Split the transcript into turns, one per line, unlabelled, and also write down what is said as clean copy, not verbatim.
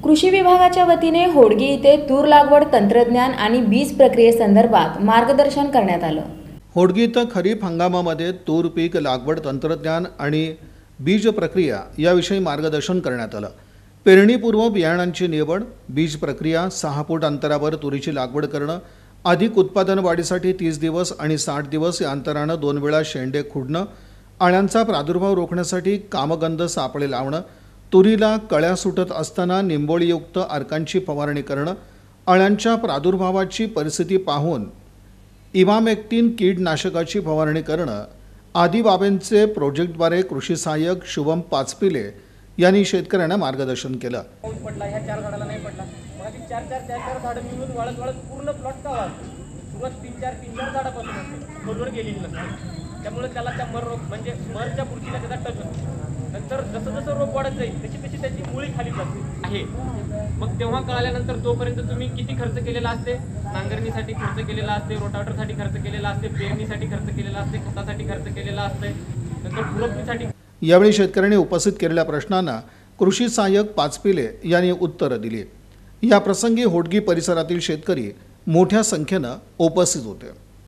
कृषी विभागाच्या वतीने होडगी येथे तूर लागवड तंत्रज्ञान आणि बीज प्रक्रियेसंदर्भात मार्गदर्शन करण्यात आलं।
होडगी इथं खरीप हंगामामध्ये तूर पीक लागवड तंत्रज्ञान आणि बीज प्रक्रिया याविषयी मार्गदर्शन करण्यात आलं। पेरणीपूर्व बियाणांची निवड, बीज प्रक्रिया, 6 फूट अंतरावर तुरीची लागवड करणं, अधिक उत्पादन वाढीसाठी 30 दिवस आणि 60 दिवस या अंतरानं 2 वेळा शेंडे खुडणं, अळ्यांचा प्रादुर्भाव रोखण्यासाठी कामगंध सापळे लावणं, तुरीला कळ्या सुटत असताना निंबोळीयुक्त अर्कांची फवारणी करणं, अळ्यांच्या प्रादुर्भावाची परिस्थिती पाहून इमामेक्टिन कीडनाशकाची फवारणी करणं आदी बाबींचे प्रोजेक्टद्वारे कृषी सहाय्यक शुभम पाचपिले यांनी शेतकऱ्यांना मार्गदर्शन केलं।
पाऊस पडला, ह्या 4 झाडाला नाही पडला, माझी 4 झाडं मिळून वाळत पूर्ण प्लॉट का वाढतो। सुरुवात 3-4 झाडापासून होते, खोलवर गेलेली नसते। त्यामुळे त्याला त्या मर रोग म्हणजे मरच्या पुढचीला त्याचा टच होतो। नंतर जसं रोग वाढत जाईल तशी त्याची मुळी खाली जाते आहे। मग तेव्हा कळाल्यानंतर तोपर्यंत तुम्ही किती खर्च केलेला असते, नांगरणीसाठी खर्च केलेला असते, रोटावेटरसाठी खर्च केलेला असते, पेरणीसाठी खर्च केलेला असते, खतासाठी खर्च केलेला असते, नंतर खुरपणीसाठी।
यावेळी शेतकऱ्यांनी उपस्थित केलेल्या प्रश्नांना कृषी सहाय्यक पाचपिले यांनी उत्तरं दिली। या प्रसंगी होडगी परिसरातील शेतकरी मोठ्या संख्येनं उपस्थित होते।